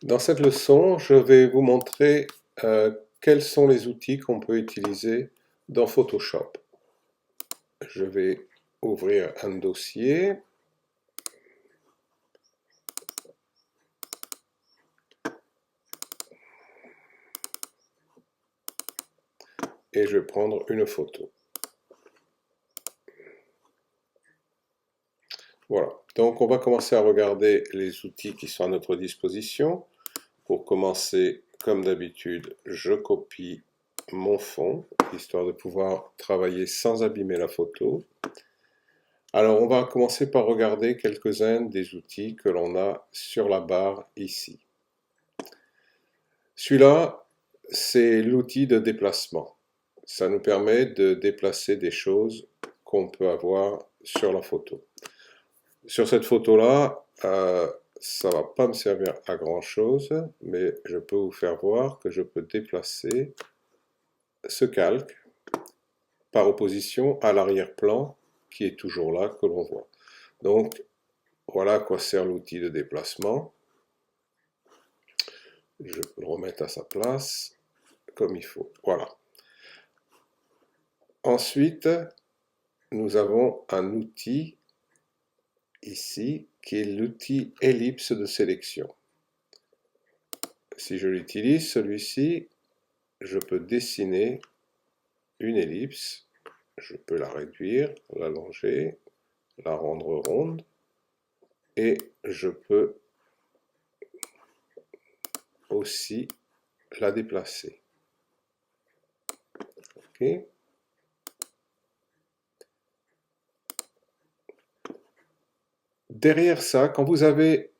Dans cette leçon, je vais vous montrer quels sont les outils qu'on peut utiliser dans Photoshop. Je vais ouvrir un dossier et je vais prendre une photo. Voilà, donc on va commencer à regarder les outils qui sont à notre disposition. Pour commencer, comme d'habitude, je copie mon fond, histoire de pouvoir travailler sans abîmer la photo. Alors, on va commencer par regarder quelques-uns des outils que l'on a sur la barre ici. Celui-là, c'est l'outil de déplacement. Ça nous permet de déplacer des choses qu'on peut avoir sur la photo. Sur cette photo-là, ça ne va pas me servir à grand-chose, mais je peux vous faire voir que je peux déplacer ce calque par opposition à l'arrière-plan qui est toujours là, que l'on voit. Donc, voilà à quoi sert l'outil de déplacement. Je peux le remettre à sa place comme il faut. Voilà. Ensuite, nous avons un outil ici qui est l'outil ellipse de sélection. Si je l'utilise, celui-ci, je peux dessiner une ellipse. Je peux la réduire, l'allonger, la rendre ronde et je peux aussi la déplacer. Okay. Derrière ça, quand vous avez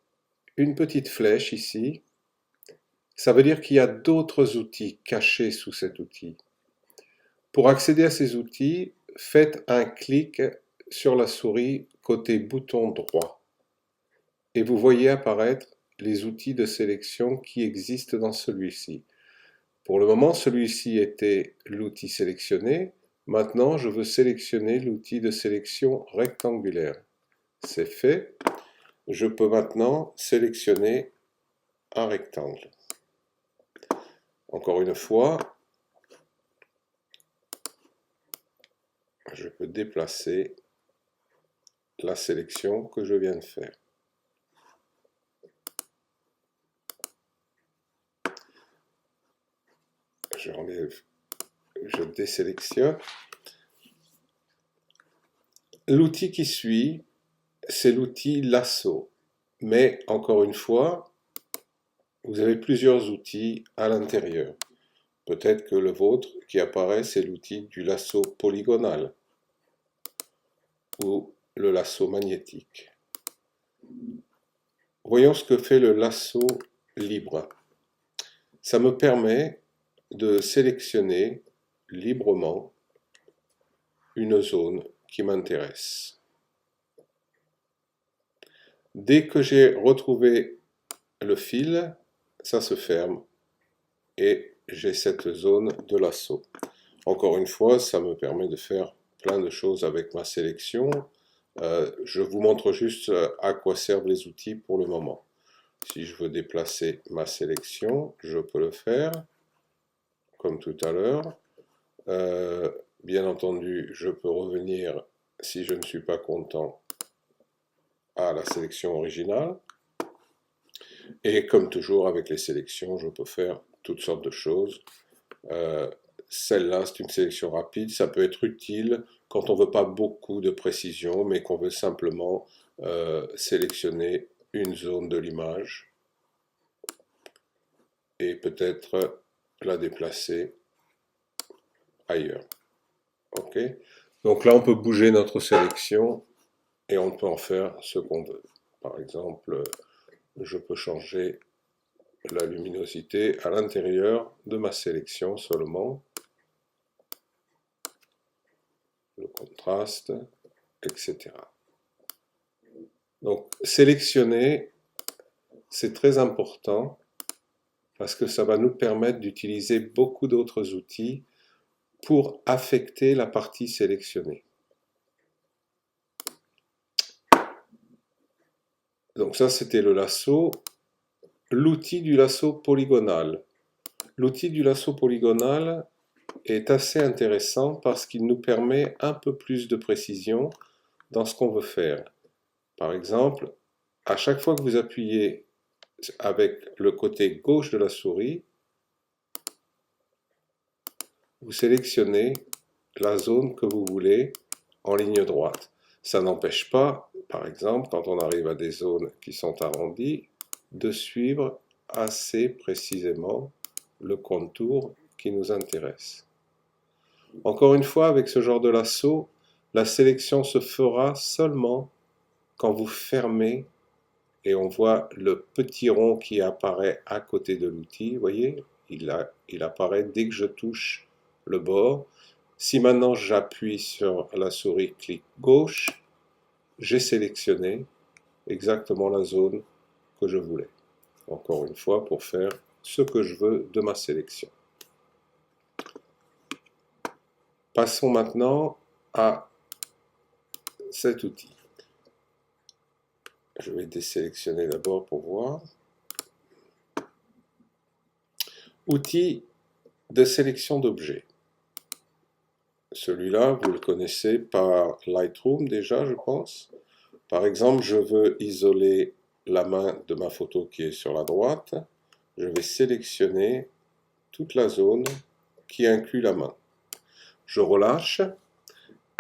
une petite flèche ici, ça veut dire qu'il y a d'autres outils cachés sous cet outil. Pour accéder à ces outils, faites un clic sur la souris côté bouton droit et vous voyez apparaître les outils de sélection qui existent dans celui-ci. Pour le moment, celui-ci était l'outil sélectionné. Maintenant, je veux sélectionner l'outil de sélection rectangulaire. C'est fait. Je peux maintenant sélectionner un rectangle. Encore une fois, je peux déplacer la sélection que je viens de faire. J'enlève, je désélectionne. L'outil qui suit, c'est l'outil lasso. Mais encore une fois, vous avez plusieurs outils à l'intérieur. Peut-être que le vôtre qui apparaît, c'est l'outil du lasso polygonal ou le lasso magnétique. Voyons ce que fait le lasso libre. Ça me permet de sélectionner librement une zone qui m'intéresse. Dès que j'ai retrouvé le fil, ça se ferme et j'ai cette zone de lasso. Encore une fois, ça me permet de faire plein de choses avec ma sélection. Je vous montre juste à quoi servent les outils pour le moment. Si je veux déplacer ma sélection, je peux le faire, comme tout à l'heure. Bien entendu, je peux revenir, si je ne suis pas content, à la sélection originale. Et comme toujours avec les sélections, je peux faire toutes sortes de choses. Celle-là, c'est une sélection rapide. Ça peut être utile quand on ne veut pas beaucoup de précision, mais qu'on veut simplement sélectionner une zone de l'image et peut-être la déplacer ailleurs. Ok. Donc là, on peut bouger notre sélection et on peut en faire ce qu'on veut. Par exemple, je peux changer la luminosité à l'intérieur de ma sélection seulement, le contraste, etc. Donc, sélectionner, c'est très important parce que ça va nous permettre d'utiliser beaucoup d'autres outils pour affecter la partie sélectionnée. Donc ça, c'était le lasso. l'outil du lasso polygonal. L'outil du lasso polygonal est assez intéressant parce qu'il nous permet un peu plus de précision dans ce qu'on veut faire. Par exemple, à chaque fois que vous appuyez avec le côté gauche de la souris, vous sélectionnez la zone que vous voulez en ligne droite. Ça n'empêche pas, par exemple, quand on arrive à des zones qui sont arrondies, de suivre assez précisément le contour qui nous intéresse. Encore une fois, avec ce genre de lasso, la sélection se fera seulement quand vous fermez et on voit le petit rond qui apparaît à côté de l'outil. Vous voyez, il apparaît dès que je touche le bord. Si maintenant j'appuie sur la souris clic gauche, j'ai sélectionné exactement la zone que je voulais. Encore une fois, pour faire ce que je veux de ma sélection. Passons maintenant à cet outil. Je vais désélectionner d'abord pour voir. Outil de sélection d'objets. Celui-là, vous le connaissez par Lightroom déjà, je pense. Par exemple, je veux isoler la main de ma photo qui est sur la droite. Je vais sélectionner toute la zone qui inclut la main. Je relâche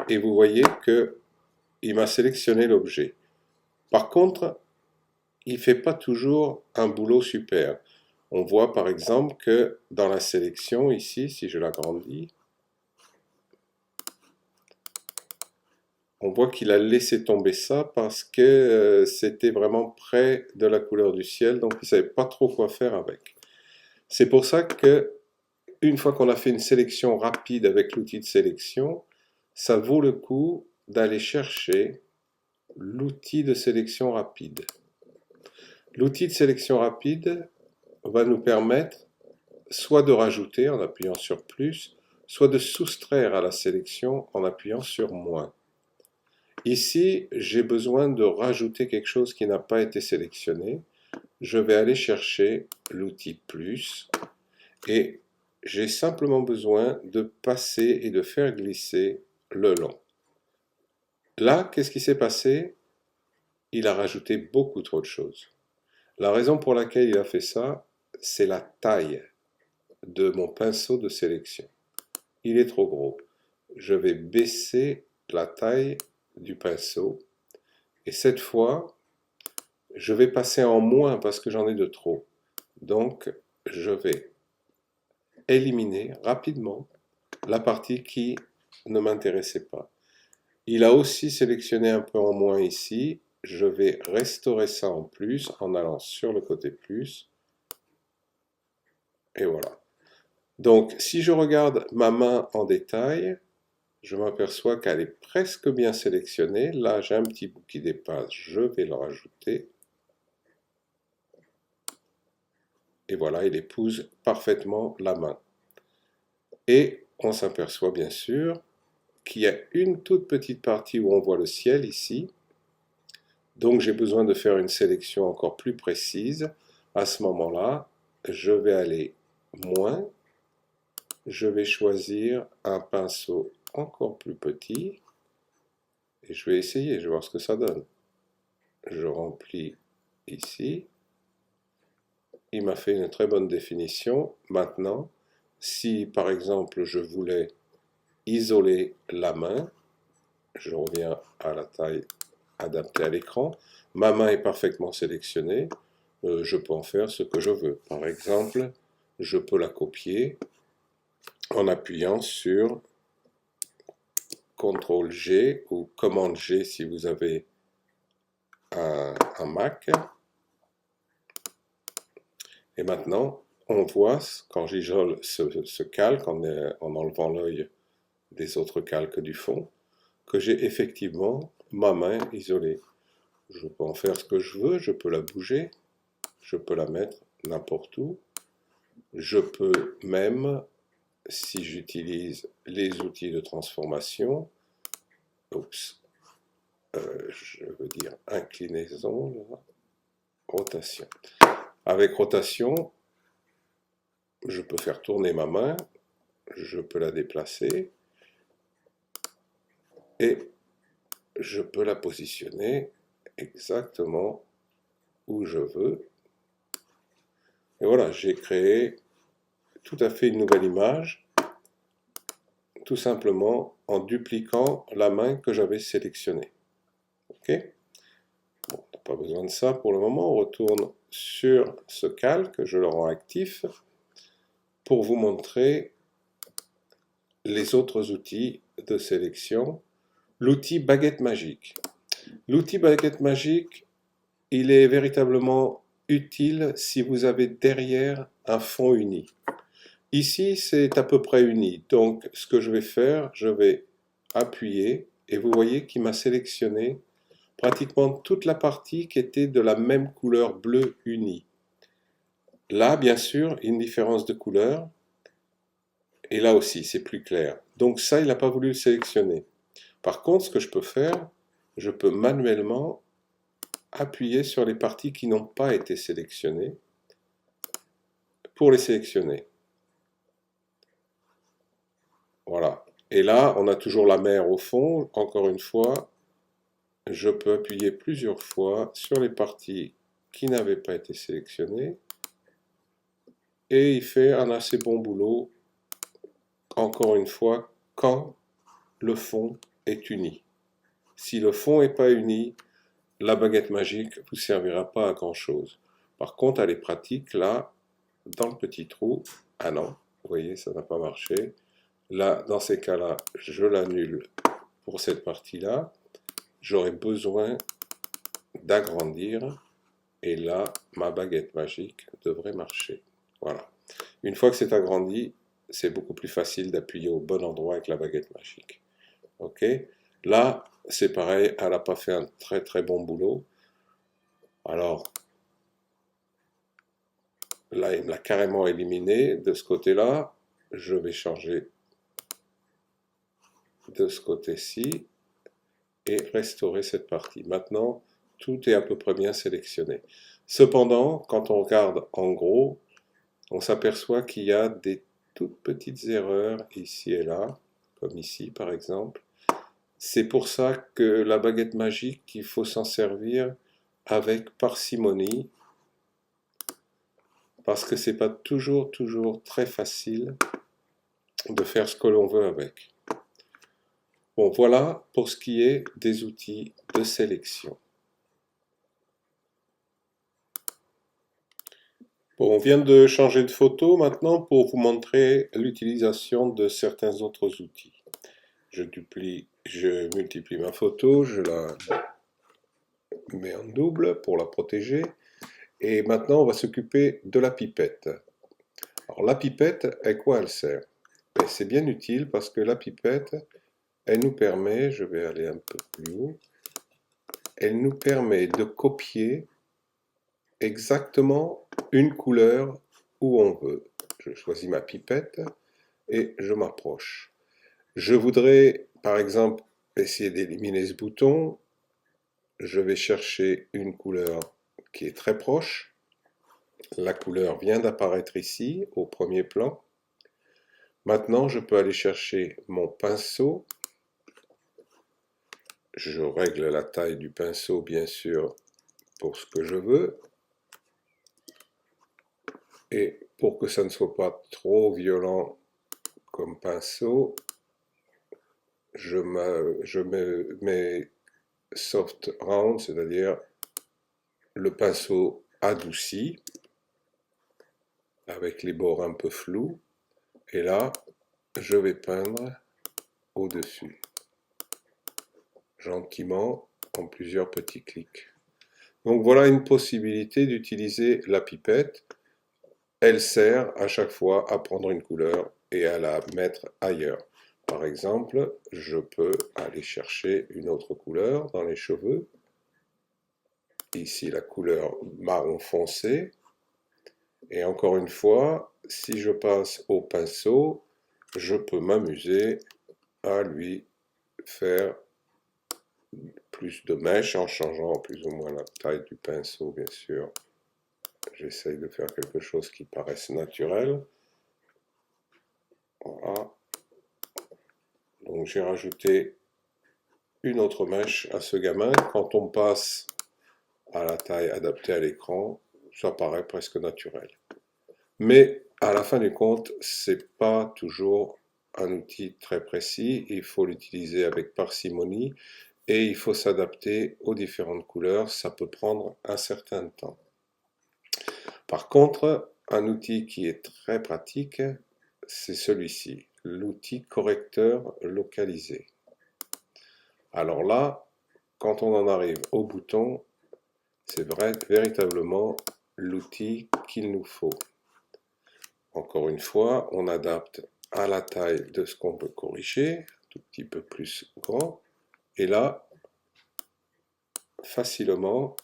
et vous voyez qu'il m'a sélectionné l'objet. Par contre, il ne fait pas toujours un boulot super. On voit par exemple que dans la sélection ici, si je l'agrandis, on voit qu'il a laissé tomber ça parce que c'était vraiment près de la couleur du ciel, donc il ne savait pas trop quoi faire avec. C'est pour ça que une fois qu'on a fait une sélection rapide avec l'outil de sélection, ça vaut le coup d'aller chercher l'outil de sélection rapide. L'outil de sélection rapide va nous permettre soit de rajouter en appuyant sur plus, soit de soustraire à la sélection en appuyant sur moins. Ici, j'ai besoin de rajouter quelque chose qui n'a pas été sélectionné. Je vais aller chercher l'outil plus et j'ai simplement besoin de passer et de faire glisser le long. Là, qu'est-ce qui s'est passé? Il a rajouté beaucoup trop de choses. La raison pour laquelle il a fait ça, c'est la taille de mon pinceau de sélection. Il est trop gros. Je vais baisser la taille du pinceau et cette fois, je vais passer en moins parce que j'en ai de trop. Donc, je vais éliminer rapidement la partie qui ne m'intéressait pas. Il a aussi sélectionné un peu en moins ici. Je vais restaurer ça en plus en allant sur le côté plus. Et voilà. Donc, si je regarde ma main en détail, je m'aperçois qu'elle est presque bien sélectionnée. Là, j'ai un petit bout qui dépasse. Je vais le rajouter. Et voilà, il épouse parfaitement la main. Et on s'aperçoit bien sûr qu'il y a une toute petite partie où on voit le ciel ici. Donc j'ai besoin de faire une sélection encore plus précise. À ce moment-là, je vais aller moins. Je vais choisir un pinceau encore plus petit. Et je vais essayer, je vais voir ce que ça donne. Je remplis ici. Il m'a fait une très bonne définition. Maintenant, si par exemple je voulais isoler la main, je reviens à la taille adaptée à l'écran. Ma main est parfaitement sélectionnée. Je peux en faire ce que je veux. Par exemple, je peux la copier en appuyant sur CTRL-G ou Commande-G si vous avez un Mac. Et maintenant, on voit, quand j'isole ce calque, en enlevant l'œil des autres calques du fond, que j'ai effectivement ma main isolée. Je peux en faire ce que je veux, je peux la bouger, je peux la mettre n'importe où. Je peux même, si j'utilise les outils de transformation, je veux dire inclinaison, rotation. Avec rotation, je peux faire tourner ma main, je peux la déplacer et je peux la positionner exactement où je veux. Et voilà, j'ai créé tout à fait une nouvelle image, tout simplement en dupliquant la main que j'avais sélectionnée. Ok? Bon, on n'a pas besoin de ça pour le moment. On retourne sur ce calque, je le rends actif pour vous montrer les autres outils de sélection. L'outil baguette magique. L'outil baguette magique, il est véritablement utile si vous avez derrière un fond uni. Ici, c'est à peu près uni. Donc, ce que je vais faire, je vais appuyer et vous voyez qu'il m'a sélectionné pratiquement toute la partie qui était de la même couleur bleu uni. Là, bien sûr, une différence de couleur. Et là aussi, c'est plus clair. Donc ça, il n'a pas voulu le sélectionner. Par contre, ce que je peux faire, je peux manuellement appuyer sur les parties qui n'ont pas été sélectionnées pour les sélectionner. Voilà. Et là, on a toujours la mer au fond. Encore une fois, je peux appuyer plusieurs fois sur les parties qui n'avaient pas été sélectionnées. Et il fait un assez bon boulot, encore une fois, quand le fond est uni. Si le fond n'est pas uni, la baguette magique ne vous servira pas à grand chose. Par contre, elle est pratique là, dans le petit trou. Ah non, vous voyez, ça n'a pas marché. Là, dans ces cas-là, je l'annule pour cette partie-là. J'aurai besoin d'agrandir. Et là, ma baguette magique devrait marcher. Voilà. Une fois que c'est agrandi, c'est beaucoup plus facile d'appuyer au bon endroit avec la baguette magique. Ok? Là, c'est pareil, elle n'a pas fait un très très bon boulot. Alors, là, il me l'a carrément éliminé. De ce côté-là, je vais changer de ce côté-ci et restaurer cette partie. Maintenant, tout est à peu près bien sélectionné. Cependant, quand on regarde en gros, on s'aperçoit qu'il y a des toutes petites erreurs ici et là, comme ici par exemple. C'est pour ça que la baguette magique, il faut s'en servir avec parcimonie, parce que c'est pas toujours très facile de faire ce que l'on veut avec. Bon, voilà pour ce qui est des outils de sélection. Bon, on vient de changer de photo maintenant pour vous montrer l'utilisation de certains autres outils. Je multiplie ma photo, je la mets en double pour la protéger. Et maintenant, on va s'occuper de la pipette. Alors, la pipette, à quoi elle sert? C'est bien utile parce que la pipette, elle nous permet, je vais aller un peu plus haut, elle nous permet de copier exactement une couleur où on veut. Je choisis ma pipette et je m'approche. Je voudrais, par exemple, essayer d'éliminer ce bouton. Je vais chercher une couleur qui est très proche. La couleur vient d'apparaître ici, au premier plan. Maintenant, je peux aller chercher mon pinceau. Je règle la taille du pinceau, bien sûr, pour ce que je veux. Et pour que ça ne soit pas trop violent comme pinceau, je mets mes soft round, c'est-à-dire le pinceau adouci, avec les bords un peu flous. Et là, je vais peindre au-dessus, gentiment, en plusieurs petits clics. Donc voilà une possibilité d'utiliser la pipette. Elle sert à chaque fois à prendre une couleur et à la mettre ailleurs. Par exemple, je peux aller chercher une autre couleur dans les cheveux. Ici, la couleur marron foncé. Et encore une fois, si je passe au pinceau, je peux m'amuser à lui faire plus de mèches en changeant plus ou moins la taille du pinceau, bien sûr. j'essaye de faire quelque chose qui paraisse naturel. Voilà. Donc j'ai rajouté une autre mèche à ce gamin. Quand on passe à la taille adaptée à l'écran, ça paraît presque naturel. Mais à la fin du compte, c'est pas toujours un outil très précis. Il faut l'utiliser avec parcimonie et il faut s'adapter aux différentes couleurs. Ça peut prendre un certain temps. Par contre, un outil qui est très pratique, c'est celui-ci, l'outil correcteur localisé. Alors là, quand on en arrive au bouton, c'est véritablement l'outil qu'il nous faut. Encore une fois, on adapte à la taille de ce qu'on peut corriger, un tout petit peu plus grand, et là, facilement,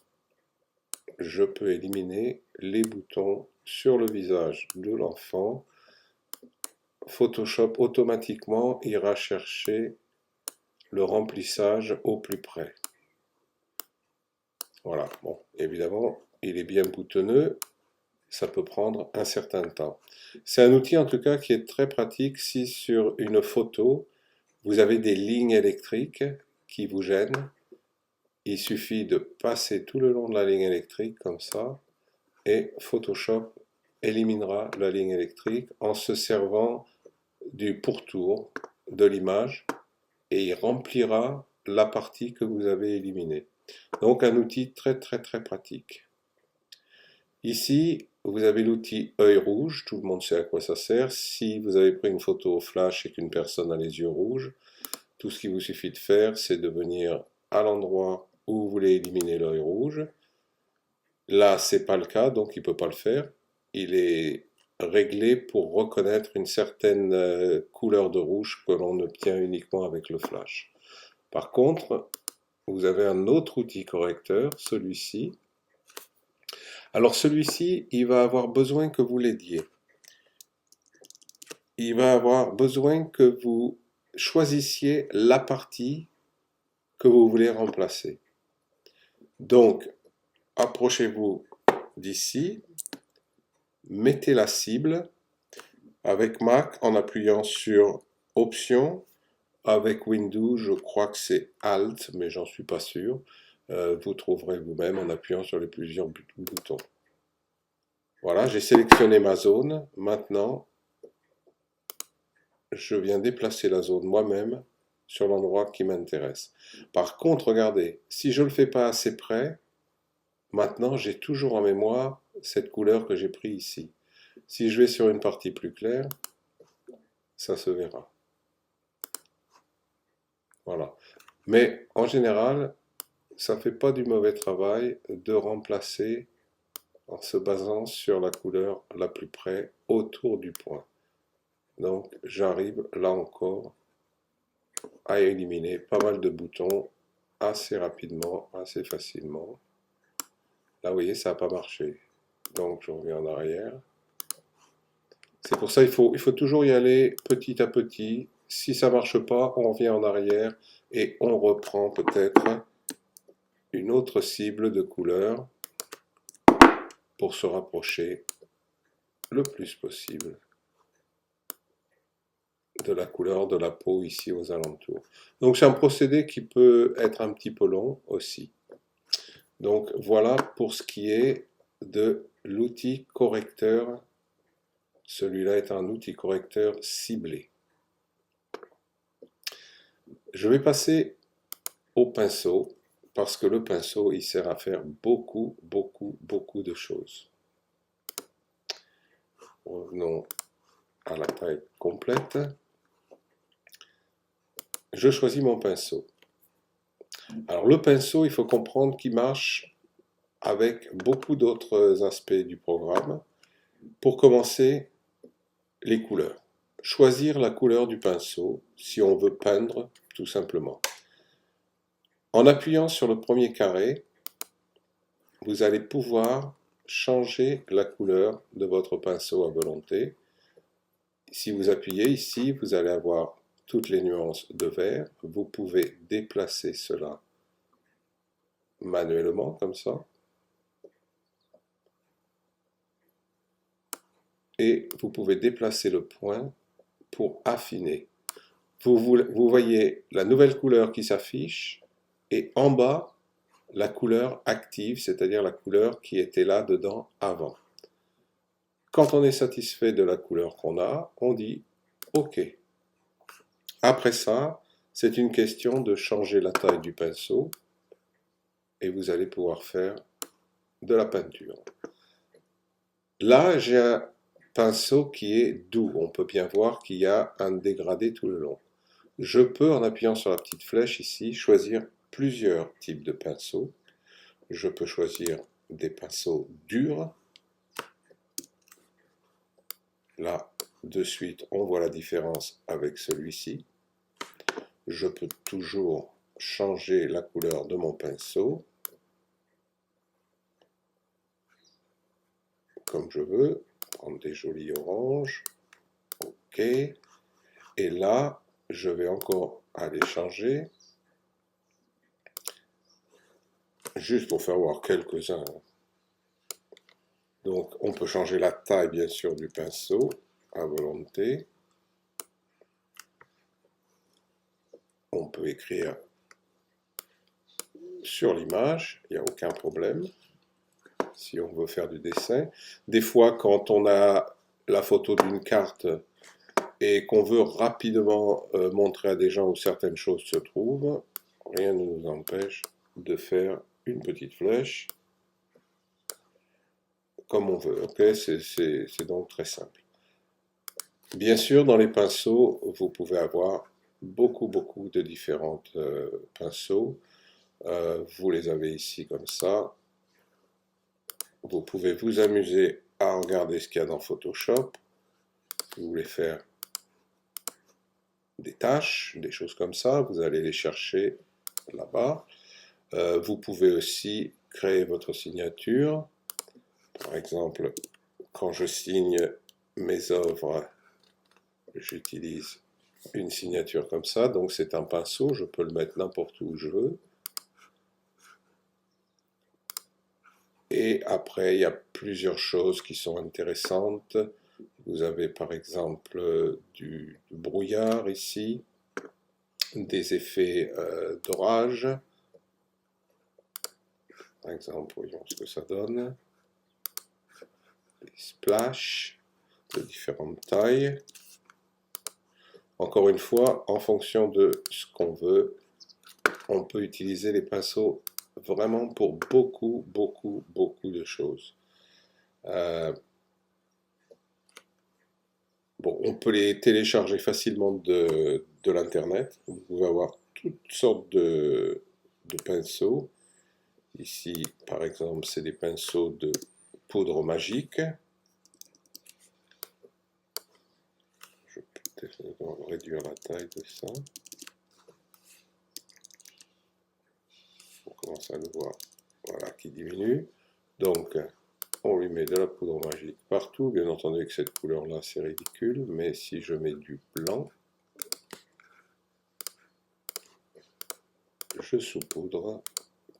je peux éliminer les boutons sur le visage de l'enfant. Photoshop automatiquement ira chercher le remplissage au plus près. Voilà, bon, évidemment, il est bien boutonneux, ça peut prendre un certain temps. C'est un outil en tout cas qui est très pratique si sur une photo, vous avez des lignes électriques qui vous gênent. Il suffit de passer tout le long de la ligne électrique comme ça et Photoshop éliminera la ligne électrique en se servant du pourtour de l'image et il remplira la partie que vous avez éliminée. Donc un outil très pratique. Ici, vous avez l'outil œil rouge, tout le monde sait à quoi ça sert. Si vous avez pris une photo au flash et qu'une personne a les yeux rouges, tout ce qu'il vous suffit de faire, c'est de venir à l'endroit où vous voulez éliminer l'œil rouge. Là, c'est pas le cas, donc il ne peut pas le faire. Il est réglé pour reconnaître une certaine couleur de rouge que l'on obtient uniquement avec le flash. Par contre, vous avez un autre outil correcteur, celui-ci. Alors celui-ci, il va avoir besoin que vous l'aidiez. Il va avoir besoin que vous choisissiez la partie que vous voulez remplacer. Donc, approchez-vous d'ici, mettez la cible avec Mac en appuyant sur Options, avec Windows, je crois que c'est Alt, mais j'en suis pas sûr. Vous trouverez vous-même en appuyant sur les plusieurs boutons. Voilà, j'ai sélectionné ma zone. Maintenant, je viens déplacer la zone moi-même sur l'endroit qui m'intéresse. Par contre, regardez, si je ne le fais pas assez près, maintenant j'ai toujours en mémoire cette couleur que j'ai prise ici. Si je vais sur une partie plus claire, ça se verra. Voilà. Mais en général, ça ne fait pas du mauvais travail de remplacer en se basant sur la couleur la plus près autour du point. Donc j'arrive là encore à éliminer pas mal de boutons assez rapidement, assez facilement. Là vous voyez ça n'a pas marché. Donc je reviens en arrière. C'est pour ça qu'il faut toujours y aller petit à petit. Si ça ne marche pas, on revient en arrière et on reprend peut-être une autre cible de couleur pour se rapprocher le plus possible de la couleur de la peau ici aux alentours. Donc c'est un procédé qui peut être un petit peu long aussi. Donc voilà pour ce qui est de l'outil correcteur. Celui-là est un outil correcteur ciblé. Je vais passer au pinceau parce que le pinceau il sert à faire beaucoup de choses. Revenons à la taille complète. Je choisis mon pinceau. Alors le pinceau, il faut comprendre qu'il marche avec beaucoup d'autres aspects du programme. Pour commencer, les couleurs. Choisir la couleur du pinceau si on veut peindre tout simplement. En appuyant sur le premier carré, vous allez pouvoir changer la couleur de votre pinceau à volonté. Si vous appuyez ici, vous allez avoir toutes les nuances de vert. Vous pouvez déplacer cela manuellement comme ça. et vous pouvez déplacer le point pour affiner. Vous voyez la nouvelle couleur qui s'affiche et en bas, la couleur active, c'est-à-dire la couleur qui était là dedans avant. Quand on est satisfait de la couleur qu'on a, on dit OK. Après ça, c'est une question de changer la taille du pinceau et vous allez pouvoir faire de la peinture. Là, j'ai un pinceau qui est doux. On peut bien voir qu'il y a un dégradé tout le long. Je peux, en appuyant sur la petite flèche ici, choisir plusieurs types de pinceaux. Je peux choisir des pinceaux durs. Là, de suite, on voit la différence avec celui-ci. Je peux toujours changer la couleur de mon pinceau comme je veux. Prendre des jolis oranges. OK. Et là, je vais encore aller changer. Juste pour faire voir quelques-uns. Donc, on peut changer la taille, bien sûr, du pinceau à volonté. On peut écrire sur l'image, il n'y a aucun problème. Si on veut faire du dessin. Des fois, quand on a la photo d'une carte et qu'on veut rapidement montrer à des gens où certaines choses se trouvent, rien ne nous empêche de faire une petite flèche comme on veut. Ok, c'est donc très simple. Bien sûr, dans les pinceaux, vous pouvez avoir beaucoup de différents pinceaux. Vous les avez ici comme ça. Vous pouvez vous amuser à regarder ce qu'il y a dans Photoshop. Si vous voulez faire des tâches, des choses comme ça, vous allez les chercher là-bas. Vous pouvez aussi créer votre signature. Par exemple, quand je signe mes œuvres, j'utilise une signature comme ça. Donc c'est un pinceau, je peux le mettre n'importe où je veux. Et après, il y a plusieurs choses qui sont intéressantes. Vous avez par exemple du brouillard ici, des effets d'orage. Par exemple, voyons ce que ça donne. Des splashes de différentes tailles. Encore une fois, en fonction de ce qu'on veut, on peut utiliser les pinceaux vraiment pour beaucoup de choses. Bon, on peut les télécharger facilement de l'internet. Vous pouvez avoir toutes sortes de pinceaux. Ici, par exemple, c'est des pinceaux de poudre magique. Je peux peut-être réduire la taille de ça. On commence à le voir. Voilà, qui diminue. Donc, on lui met de la poudre magique partout. Bien entendu, avec cette couleur-là, c'est ridicule. Mais si je mets du blanc, je saupoudre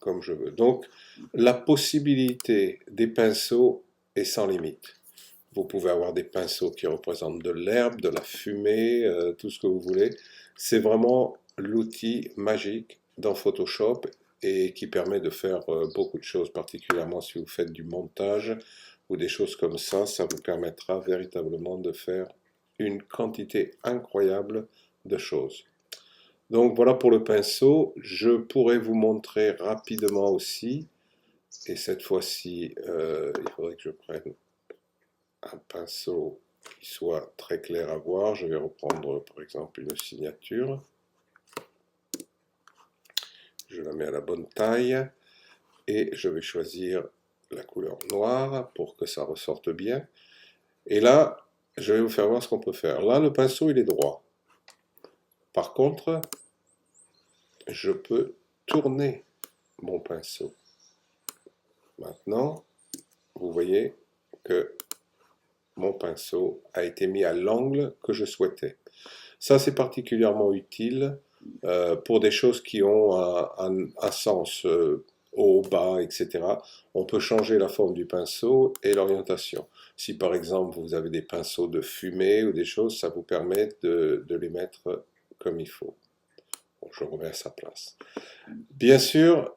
comme je veux. Donc, la possibilité des pinceaux est sans limite. Vous pouvez avoir des pinceaux qui représentent de l'herbe, de la fumée, tout ce que vous voulez. C'est vraiment l'outil magique dans Photoshop et qui permet de faire beaucoup de choses, particulièrement si vous faites du montage ou des choses comme ça vous permettra véritablement de faire une quantité incroyable de choses. Donc voilà pour le pinceau. Je pourrais vous montrer rapidement aussi, et cette fois-ci, il faudrait que je prenne un pinceau qui soit très clair à voir. Je vais reprendre par exemple une signature. Je la mets à la bonne taille et je vais choisir la couleur noire pour que ça ressorte bien. Et là, je vais vous faire voir ce qu'on peut faire. Là, le pinceau, il est droit. Par contre, je peux tourner mon pinceau. Maintenant, vous voyez que mon pinceau a été mis à l'angle que je souhaitais. Ça, c'est particulièrement utile pour des choses qui ont un sens haut, bas, etc. On peut changer la forme du pinceau et l'orientation. Si par exemple vous avez des pinceaux de fumée ou des choses, ça vous permet de les mettre comme il faut. Bon, je remets à sa place. Bien sûr,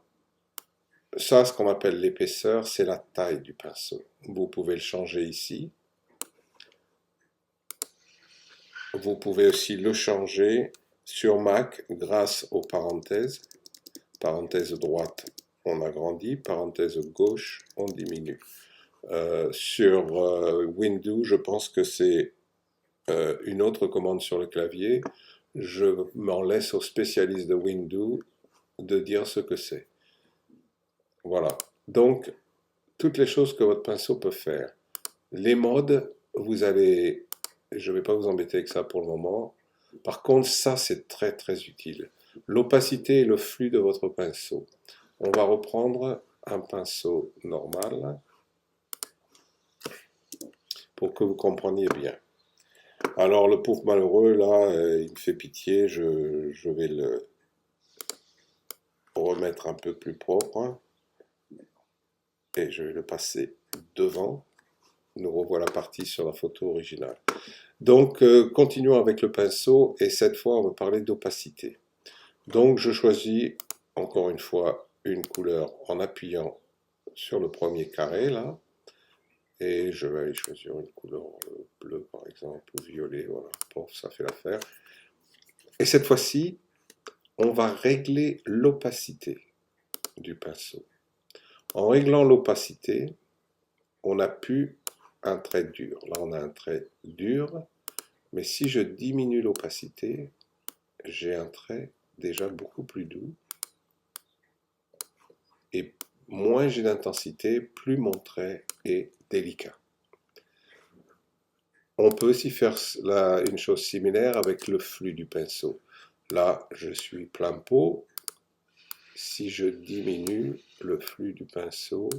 ça, ce qu'on appelle l'épaisseur, c'est la taille du pinceau. Vous pouvez le changer ici. Vous pouvez aussi le changer sur Mac grâce aux parenthèses. Parenthèse droite, on agrandit. Parenthèse gauche, on diminue. Sur Windows, je pense que c'est une autre commande sur le clavier. Je m'en laisse aux spécialistes de Windows de dire ce que c'est. Voilà. Donc, toutes les choses que votre pinceau peut faire. Les modes, vous allez... Je ne vais pas vous embêter avec ça pour le moment. Par contre, ça, c'est très très utile. L'opacité et le flux de votre pinceau. On va reprendre un pinceau normal pour que vous compreniez bien. Alors, le pauvre malheureux, là, il me fait pitié. Je vais le remettre un peu plus propre. Et je vais le passer devant. Nous revoilà partis sur la photo originale. Donc, continuons avec le pinceau, et cette fois, on va parler d'opacité. Donc, je choisis, encore une fois, une couleur en appuyant sur le premier carré, là, et je vais aller choisir une couleur bleue, par exemple, ou violet, voilà, bon, ça fait l'affaire. Et cette fois-ci, on va régler l'opacité du pinceau. En réglant l'opacité, on n'a plus un trait dur. Là, on a un trait dur, mais si je diminue l'opacité, j'ai un trait déjà beaucoup plus doux. Et moins j'ai d'intensité, plus mon trait est délicat. On peut aussi faire là, une chose similaire avec le flux du pinceau. Là, je suis plein pot. Si je diminue le flux du pinceau,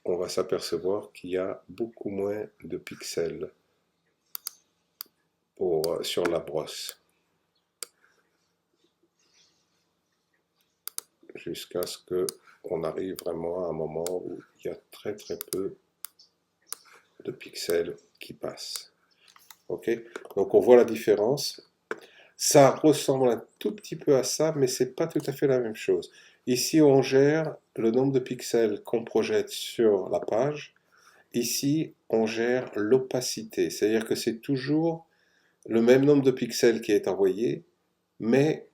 on va s'apercevoir qu'il y a beaucoup moins de pixels sur la brosse. Jusqu'à ce qu'on arrive vraiment à un moment où il y a très très peu de pixels qui passent. Ok, donc on voit la différence. Ça ressemble un tout petit peu à ça, mais c'est pas tout à fait la même chose. Ici, on gère le nombre de pixels qu'on projette sur la page. Ici, on gère l'opacité, c'est-à-dire que c'est toujours le même nombre de pixels qui est envoyé, mais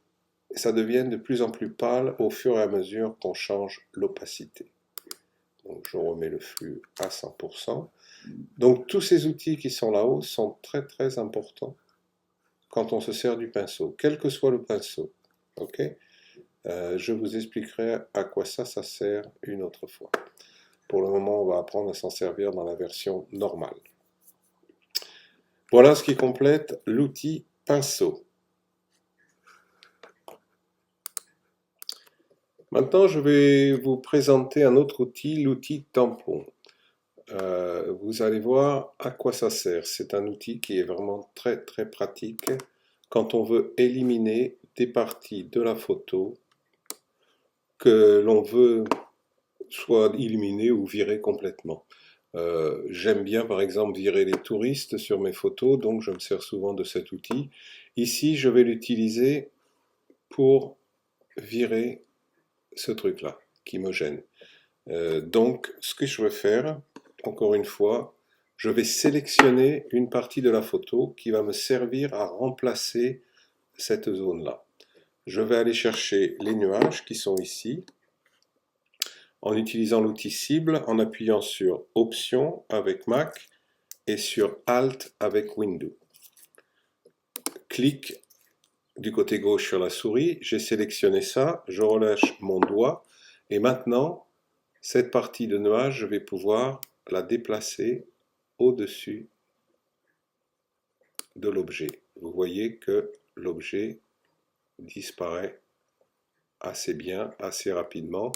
ça devient de plus en plus pâle au fur et à mesure qu'on change l'opacité. Donc, je remets le flux à 100%. Donc, tous ces outils qui sont là-haut sont très très importants quand on se sert du pinceau, quel que soit le pinceau. Ok, je vous expliquerai à quoi ça sert une autre fois. Pour le moment, on va apprendre à s'en servir dans la version normale. Voilà ce qui complète l'outil pinceau. Maintenant, je vais vous présenter un autre outil, l'outil tampon. Vous allez voir à quoi ça sert. C'est un outil qui est vraiment très très pratique quand on veut éliminer des parties de la photo que l'on veut soit éliminer ou virer complètement. J'aime bien par exemple virer les touristes sur mes photos, donc je me sers souvent de cet outil. Ici, je vais l'utiliser pour virer ce truc-là qui me gêne. Donc, ce que je vais faire, encore une fois, je vais sélectionner une partie de la photo qui va me servir à remplacer cette zone-là. Je vais aller chercher les nuages qui sont ici, en utilisant l'outil cible, en appuyant sur Options avec Mac et sur Alt avec Windows. Clic du côté gauche sur la souris, j'ai sélectionné ça, je relâche mon doigt et maintenant, cette partie de nuage, je vais pouvoir la déplacer au-dessus de l'objet. Vous voyez que l'objet disparaît assez bien, assez rapidement.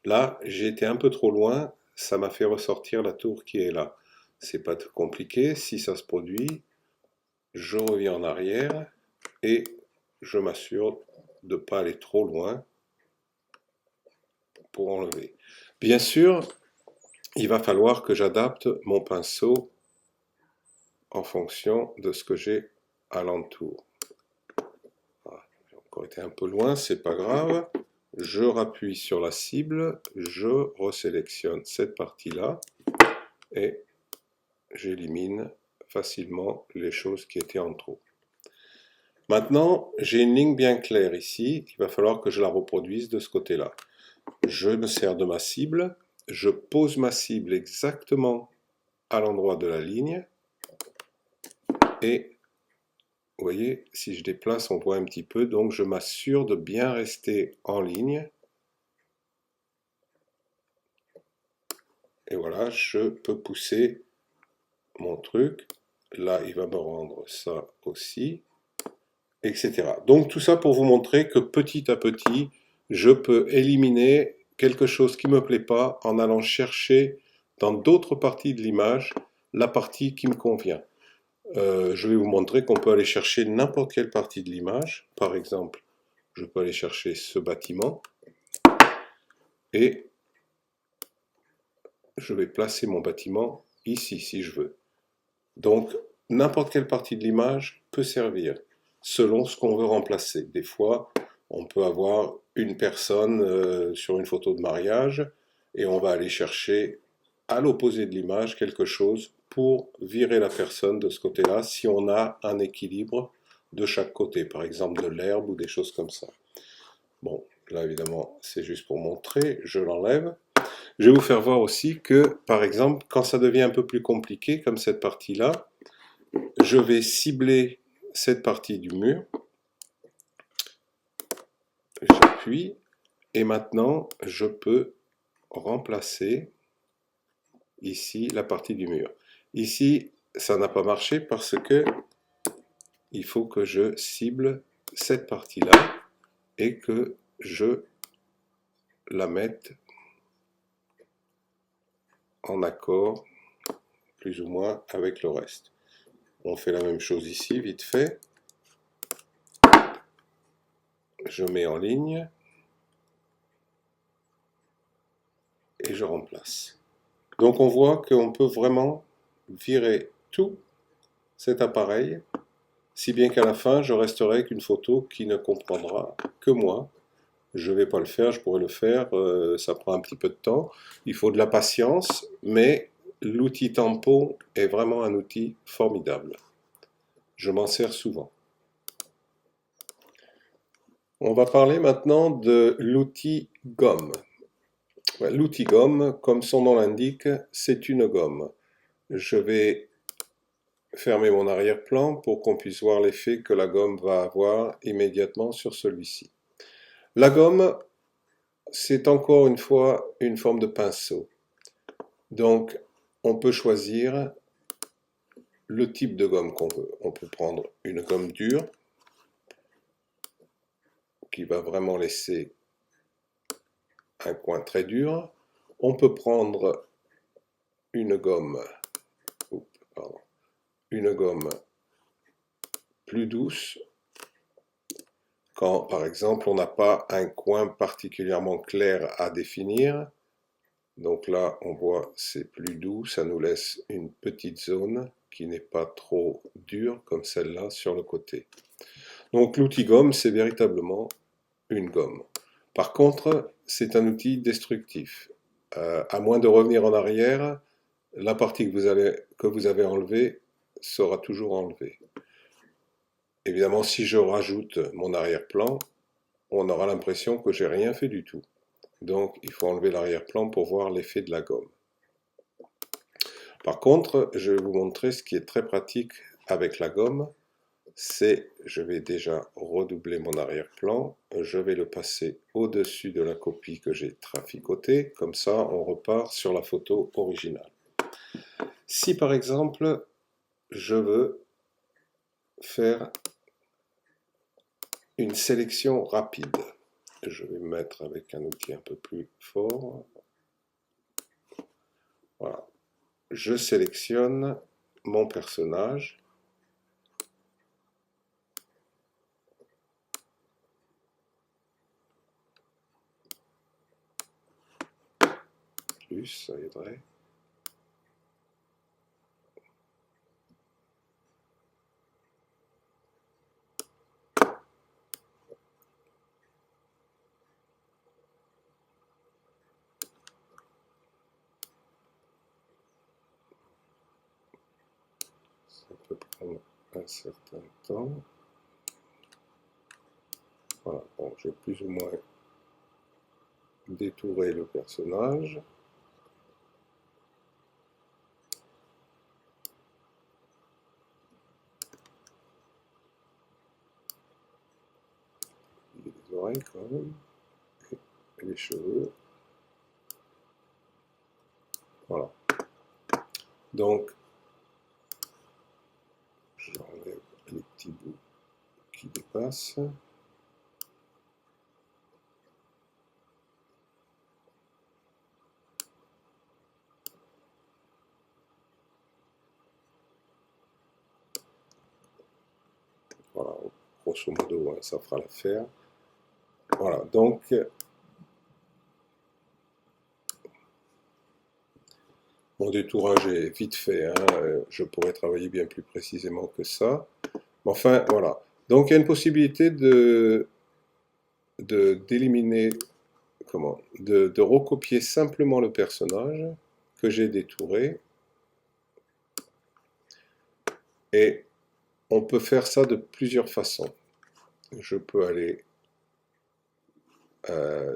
Là, j'ai été un peu trop loin, ça m'a fait ressortir la tour qui est là. C'est pas tout compliqué, si ça se produit, je reviens en arrière et je m'assure de ne pas aller trop loin pour enlever. Bien sûr, il va falloir que j'adapte mon pinceau en fonction de ce que j'ai alentour. Voilà. J'ai encore été un peu loin, c'est pas grave. Je rappuie sur la cible, je resélectionne cette partie-là et j'élimine facilement les choses qui étaient en trop. Maintenant, j'ai une ligne bien claire ici, il va falloir que je la reproduise de ce côté-là. Je me sers de ma cible, je pose ma cible exactement à l'endroit de la ligne, et vous voyez, si je déplace, on voit un petit peu, donc je m'assure de bien rester en ligne. Et voilà, je peux pousser mon truc. Là, il va me rendre ça aussi, etc. Donc tout ça pour vous montrer que petit à petit, je peux éliminer quelque chose qui ne me plaît pas en allant chercher dans d'autres parties de l'image la partie qui me convient. Je vais vous montrer qu'on peut aller chercher n'importe quelle partie de l'image. Par exemple, je peux aller chercher ce bâtiment et je vais placer mon bâtiment ici si je veux. Donc, n'importe quelle partie de l'image peut servir selon ce qu'on veut remplacer. Des fois, on peut avoir une personne sur une photo de mariage et on va aller chercher à l'opposé de l'image quelque chose pour virer la personne de ce côté-là si on a un équilibre de chaque côté, par exemple de l'herbe ou des choses comme ça. Bon, là évidemment c'est juste pour montrer, je l'enlève. Je vais vous faire voir aussi que, par exemple, quand ça devient un peu plus compliqué, comme cette partie-là, je vais cibler cette partie du mur, j'appuie, et maintenant je peux remplacer ici la partie du mur. Ici, ça n'a pas marché parce que il faut que je cible cette partie-là et que je la mette en accord plus ou moins avec le reste. On fait la même chose ici, vite fait. Je mets en ligne et je remplace. Donc on voit qu'on peut vraiment virer tout cet appareil, si bien qu'à la fin je resterai avec une photo qui ne comprendra que moi. Je ne vais pas le faire, je pourrais le faire, ça prend un petit peu de temps, il faut de la patience, mais l'outil tampon est vraiment un outil formidable. Je m'en sers souvent. On va parler maintenant de l'outil gomme. L'outil gomme, comme son nom l'indique, c'est une gomme. Je vais fermer mon arrière-plan pour qu'on puisse voir l'effet que la gomme va avoir immédiatement sur celui-ci. La gomme, c'est encore une fois une forme de pinceau. Donc, on peut choisir le type de gomme qu'on veut. On peut prendre une gomme dure qui va vraiment laisser un coin très dur. On peut prendre une gomme, une gomme plus douce quand, par exemple, on n'a pas un coin particulièrement clair à définir. Donc là, on voit c'est plus doux, ça nous laisse une petite zone qui n'est pas trop dure comme celle-là sur le côté. Donc l'outil gomme, c'est véritablement une gomme. Par contre, c'est un outil destructif. À moins de revenir en arrière, la partie que vous avez enlevée sera toujours enlevée. Évidemment, si je rajoute mon arrière-plan, on aura l'impression que j'ai rien fait du tout. Donc, il faut enlever l'arrière-plan pour voir l'effet de la gomme. Par contre, je vais vous montrer ce qui est très pratique avec la gomme. C'est, je vais déjà redoubler mon arrière-plan, je vais le passer au-dessus de la copie que j'ai traficotée, comme ça on repart sur la photo originale. Si par exemple, je veux faire une sélection rapide, je vais me mettre avec un outil un peu plus fort. Voilà. Je sélectionne mon personnage. plus, ça aiderait. Ça peut prendre un certain temps. Voilà, bon, j'ai plus ou moins détouré le personnage. Les oreilles quand même, et les cheveux. Voilà. Donc, j'enlève les petits bouts qui dépassent. Voilà, grosso modo, ça fera l'affaire. Voilà, donc, mon détourage est vite fait, hein, je pourrais travailler bien plus précisément que ça. Mais enfin, voilà. Donc, il y a une possibilité d'éliminer, de recopier simplement le personnage que j'ai détouré. Et on peut faire ça de plusieurs façons. Je peux aller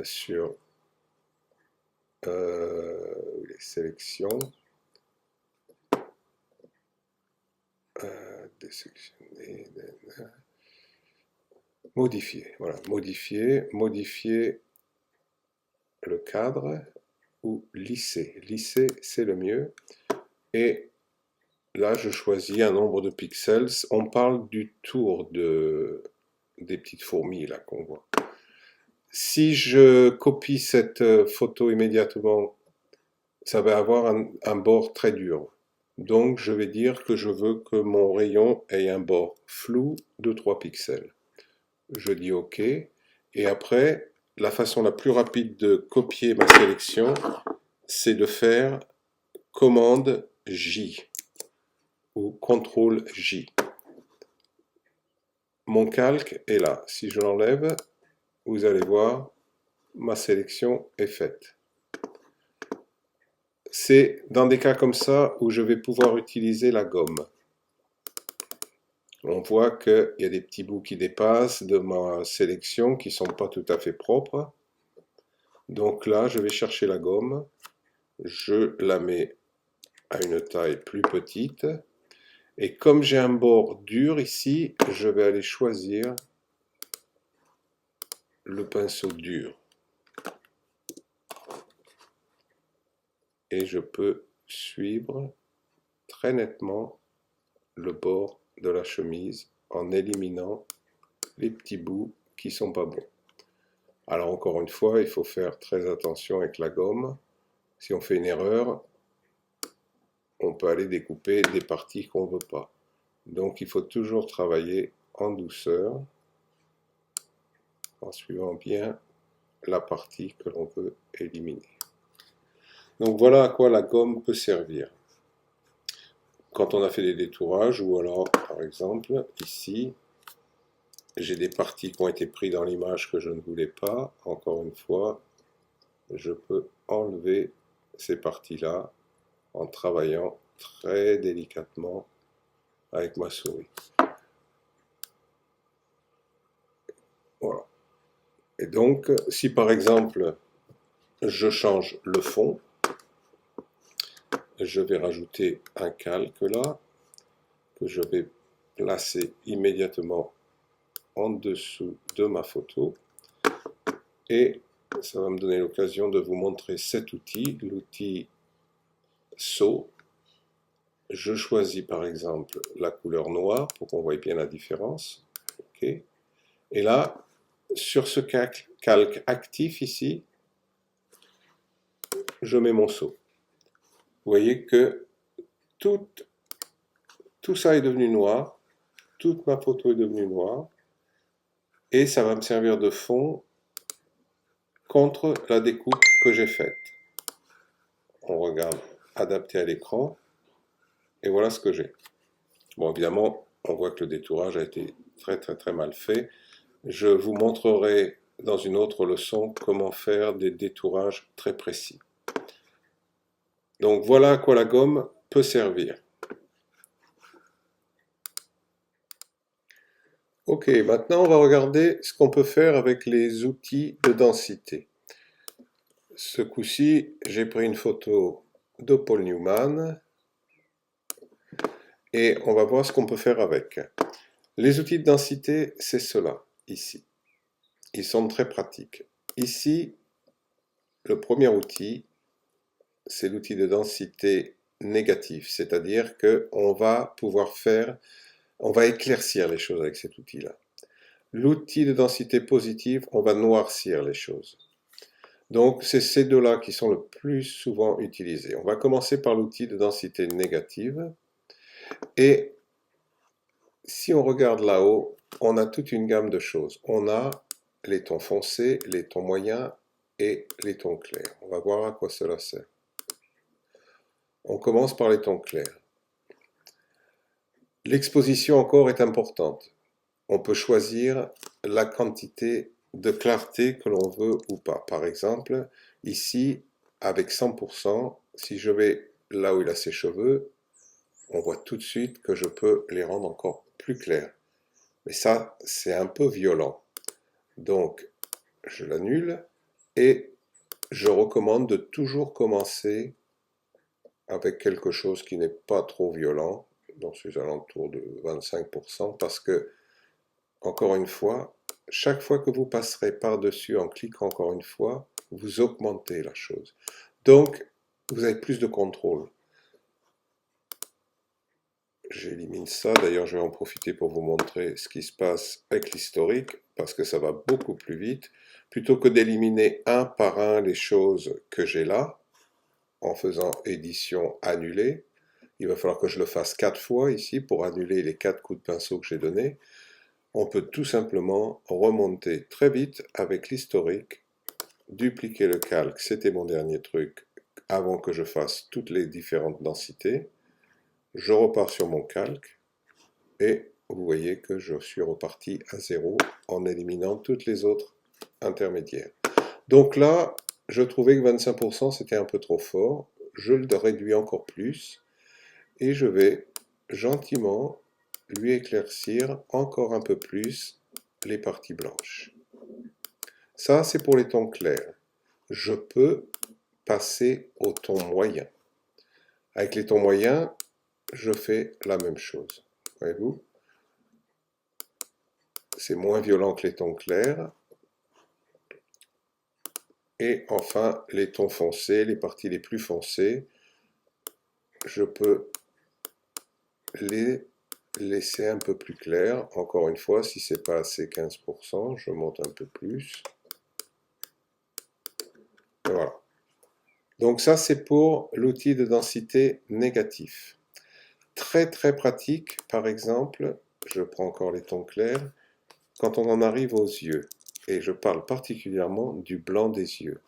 sur les sélections, désélectionner, modifier, voilà, modifier le cadre ou lisser. Lisser, c'est le mieux. Et là, je choisis un nombre de pixels. On parle du tour des petites fourmis là qu'on voit. Si je copie cette photo immédiatement, ça va avoir un bord très dur. Donc je vais dire que je veux que mon rayon ait un bord flou de 3 pixels. Je dis OK. Et après, la façon la plus rapide de copier ma sélection, c'est de faire commande J ou CTRL J. Mon calque est là. Si je l'enlève, vous allez voir, ma sélection est faite. C'est dans des cas comme ça où je vais pouvoir utiliser la gomme. On voit qu'il y a des petits bouts qui dépassent de ma sélection qui ne sont pas tout à fait propres. Donc là, je vais chercher la gomme. Je la mets à une taille plus petite. Et comme j'ai un bord dur ici, je vais aller choisir le pinceau dur. Et je peux suivre très nettement le bord de la chemise en éliminant les petits bouts qui sont pas bons. Alors encore une fois, il faut faire très attention avec la gomme. Si on fait une erreur, on peut aller découper des parties qu'on ne veut pas. Donc il faut toujours travailler en douceur, en suivant bien la partie que l'on veut éliminer. Donc voilà à quoi la gomme peut servir. Quand on a fait des détourages, ou alors par exemple ici, j'ai des parties qui ont été prises dans l'image que je ne voulais pas. Encore une fois, je peux enlever ces parties-là en travaillant très délicatement avec ma souris. Voilà. Et donc, si par exemple, je change le fond, je vais rajouter un calque là, que je vais placer immédiatement en dessous de ma photo. Et ça va me donner l'occasion de vous montrer cet outil, l'outil Saut. Je choisis par exemple la couleur noire pour qu'on voie bien la différence. Okay. Et là, sur ce calque actif ici, je mets mon saut. Vous voyez que tout ça est devenu noir, toute ma photo est devenue noire, et ça va me servir de fond contre la découpe que j'ai faite. on regarde adapté à l'écran, et voilà ce que j'ai. Bon, évidemment, on voit que le détourage a été très mal fait. Je vous montrerai dans une autre leçon comment faire des détourages très précis. Donc voilà à quoi la gomme peut servir. Ok, maintenant on va regarder ce qu'on peut faire avec les outils de densité. Ce coup-ci, j'ai pris une photo de Paul Newman et on va voir ce qu'on peut faire avec. Les outils de densité, c'est cela, ici. Ils sont très pratiques. Ici, le premier outil, c'est l'outil de densité négatif, c'est-à-dire qu'on va pouvoir on va éclaircir les choses avec cet outil-là. L'outil de densité positive, on va noircir les choses. Donc, c'est ces deux-là qui sont le plus souvent utilisés. On va commencer par l'outil de densité négative. Et si on regarde là-haut, on a toute une gamme de choses. On a les tons foncés, les tons moyens et les tons clairs. On va voir à quoi cela sert. On commence par les tons clairs. L'exposition encore est importante. On peut choisir la quantité de clarté que l'on veut ou pas. Par exemple, ici, avec 100%, si je vais là où il a ses cheveux, on voit tout de suite que je peux les rendre encore plus clairs. Mais ça, c'est un peu violent. Donc, je l'annule et je recommande de toujours commencer avec quelque chose qui n'est pas trop violent, dans ces alentours de 25%, parce que, encore une fois, chaque fois que vous passerez par-dessus en cliquant encore une fois, vous augmentez la chose. Donc, vous avez plus de contrôle. J'élimine ça, d'ailleurs je vais en profiter pour vous montrer ce qui se passe avec l'historique, parce que ça va beaucoup plus vite. Plutôt que d'éliminer un par un les choses que j'ai là, en faisant édition annulée, il va falloir que je le fasse 4 fois ici pour annuler les 4 coups de pinceau que j'ai donnés. On peut tout simplement remonter très vite avec l'historique, dupliquer le calque, c'était mon dernier truc, avant que je fasse toutes les différentes densités. Je repars sur mon calque et vous voyez que je suis reparti à 0 en éliminant toutes les autres intermédiaires. Donc là, je trouvais que 25% c'était un peu trop fort. Je le réduis encore plus et je vais gentiment lui éclaircir encore un peu plus les parties blanches. Ça, c'est pour les tons clairs. Je peux passer au ton moyen. Avec les tons moyens, je fais la même chose. Voyez-vous? C'est moins violent que les tons clairs. Et enfin, les tons foncés, les parties les plus foncées, je peux les laisser un peu plus clairs. Encore une fois, si c'est pas assez 15%, je monte un peu plus. Et voilà. Donc ça, c'est pour l'outil de densité négatif. Très pratique, par exemple, je prends encore les tons clairs, quand on en arrive aux yeux. Et je parle particulièrement du blanc des yeux.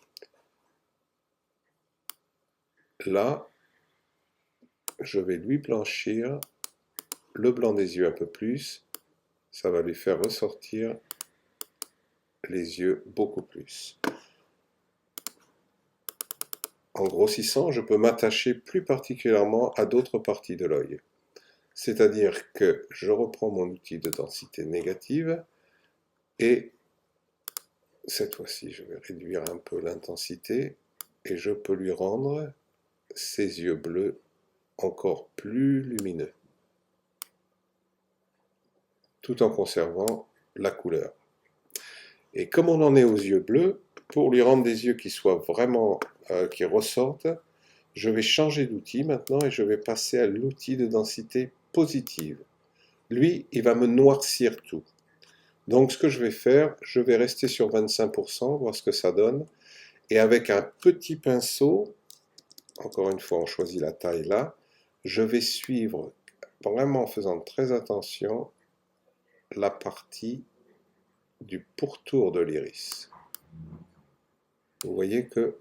Là, je vais lui blanchir le blanc des yeux un peu plus. Ça va lui faire ressortir les yeux beaucoup plus. En grossissant, je peux m'attacher plus particulièrement à d'autres parties de l'œil. C'est-à-dire que je reprends mon outil de densité négative et cette fois-ci, je vais réduire un peu l'intensité et je peux lui rendre ses yeux bleus encore plus lumineux, tout en conservant la couleur. Et comme on en est aux yeux bleus, pour lui rendre des yeux qui soient vraiment, qui ressortent, je vais changer d'outil maintenant et je vais passer à l'outil de densité positive. Lui, il va me noircir tout. Donc ce que je vais faire, je vais rester sur 25%, voir ce que ça donne. Et avec un petit pinceau, encore une fois on choisit la taille là, je vais suivre, vraiment en faisant très attention, la partie du pourtour de l'iris. Vous voyez que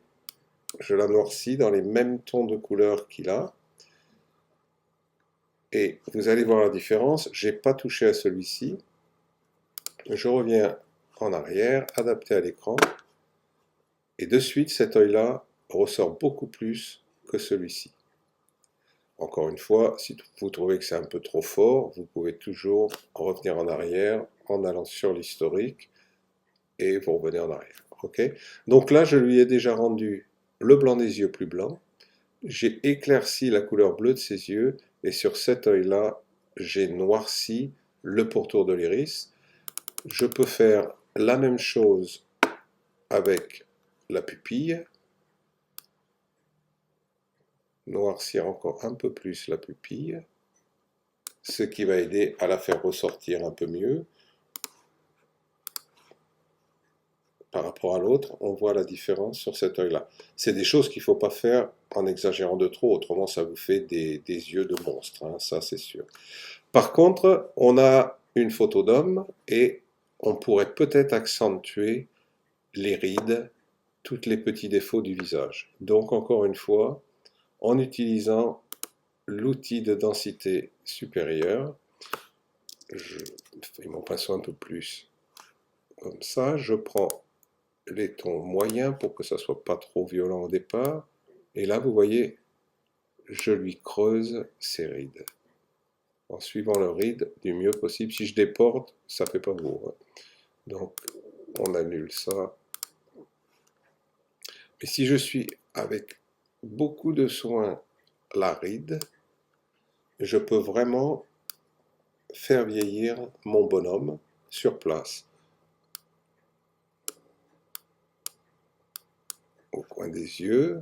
je la noircis dans les mêmes tons de couleur qu'il a. Et vous allez voir la différence, je n'ai pas touché à celui-ci. Je reviens en arrière, adapté à l'écran. Et de suite, cet œil-là ressort beaucoup plus que celui-ci. Encore une fois, si vous trouvez que c'est un peu trop fort, vous pouvez toujours revenir en arrière en allant sur l'historique et vous revenez en arrière. Ok. Donc là, je lui ai déjà rendu le blanc des yeux plus blanc. J'ai éclairci la couleur bleue de ses yeux et sur cet œil-là, j'ai noirci le pourtour de l'iris. Je peux faire la même chose avec la pupille. Noircir encore un peu plus la pupille, ce qui va aider à la faire ressortir un peu mieux. Par rapport à l'autre, on voit la différence sur cet œil-là. C'est des choses qu'il ne faut pas faire en exagérant de trop, autrement ça vous fait des yeux de monstre, hein, ça c'est sûr. Par contre, on a une photo d'homme et on pourrait peut-être accentuer les rides, tous les petits défauts du visage. Donc encore une fois, en utilisant l'outil de densité supérieure, je fais mon pinceau un peu plus comme ça, je prends les tons moyens pour que ça soit pas trop violent au départ, et là vous voyez, je lui creuse ses rides, en suivant le ride du mieux possible. Si je déporte, ça fait pas beau, hein. Donc on annule ça. Mais si je suis avec beaucoup de soin la ride, je peux vraiment faire vieillir mon bonhomme sur place. Au coin des yeux.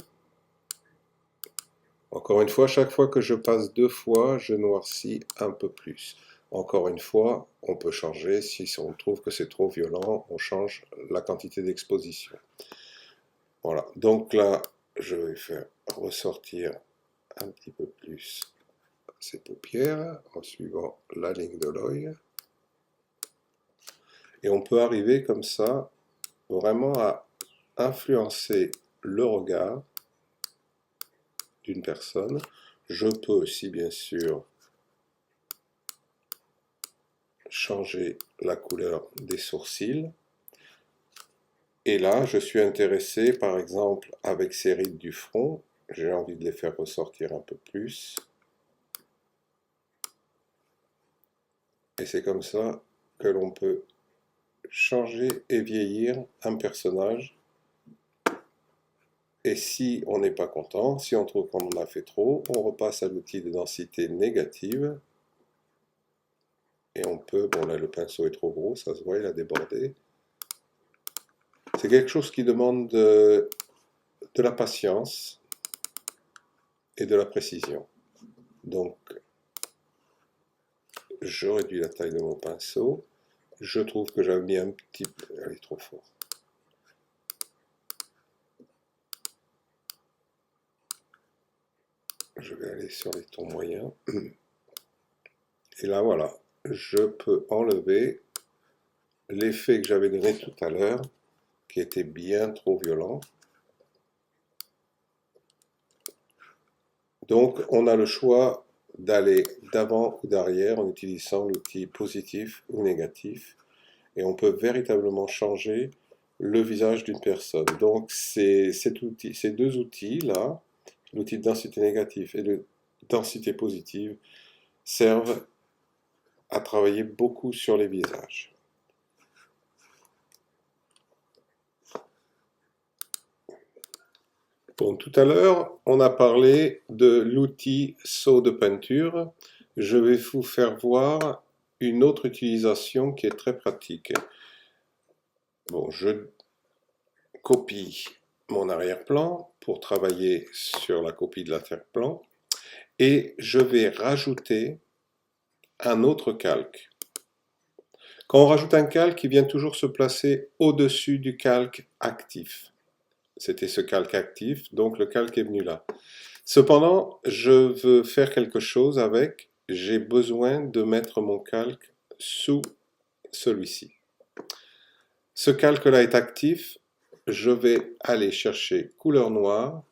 Encore une fois, chaque fois que je passe 2 fois, je noircis un peu plus. Encore une fois, on peut changer, si on trouve que c'est trop violent, on change la quantité d'exposition. Voilà, donc là, je vais faire ressortir un petit peu plus ces paupières en suivant la ligne de l'œil. Et on peut arriver comme ça vraiment à influencer le regard d'une personne. Je peux aussi bien sûr changer la couleur des sourcils. Et là, je suis intéressé par exemple avec ces rides du front, j'ai envie de les faire ressortir un peu plus. Et c'est comme ça que l'on peut changer et vieillir un personnage. Et si on n'est pas content, si on trouve qu'on en a fait trop, on repasse à l'outil de densité négative. Et on peut, bon là le pinceau est trop gros, ça se voit, il a débordé. C'est quelque chose qui demande de la patience et de la précision. Donc, je réduis la taille de mon pinceau. Je trouve que j'avais mis un petit peu... Elle est trop fort. Je vais aller sur les tons moyens. Et là, voilà. Je peux enlever l'effet que j'avais donné tout à l'heure, qui était bien trop violent. Donc, on a le choix d'aller d'avant ou d'arrière en utilisant l'outil positif ou négatif. Et on peut véritablement changer le visage d'une personne. Donc, ces deux outils-là, l'outil de densité négative et de densité positive, servent à travailler beaucoup sur les visages. Bon, tout à l'heure, on a parlé de l'outil seau de peinture. Je vais vous faire voir une autre utilisation qui est très pratique. Bon, je copie mon arrière-plan pour travailler sur la copie de l'arrière-plan et je vais rajouter un autre calque. Quand on rajoute un calque, il vient toujours se placer au-dessus du calque actif. C'était ce calque actif, donc le calque est venu là. Cependant, je veux faire quelque chose avec, j'ai besoin de mettre mon calque sous celui-ci. Ce calque-là est actif, je vais aller chercher couleur noire,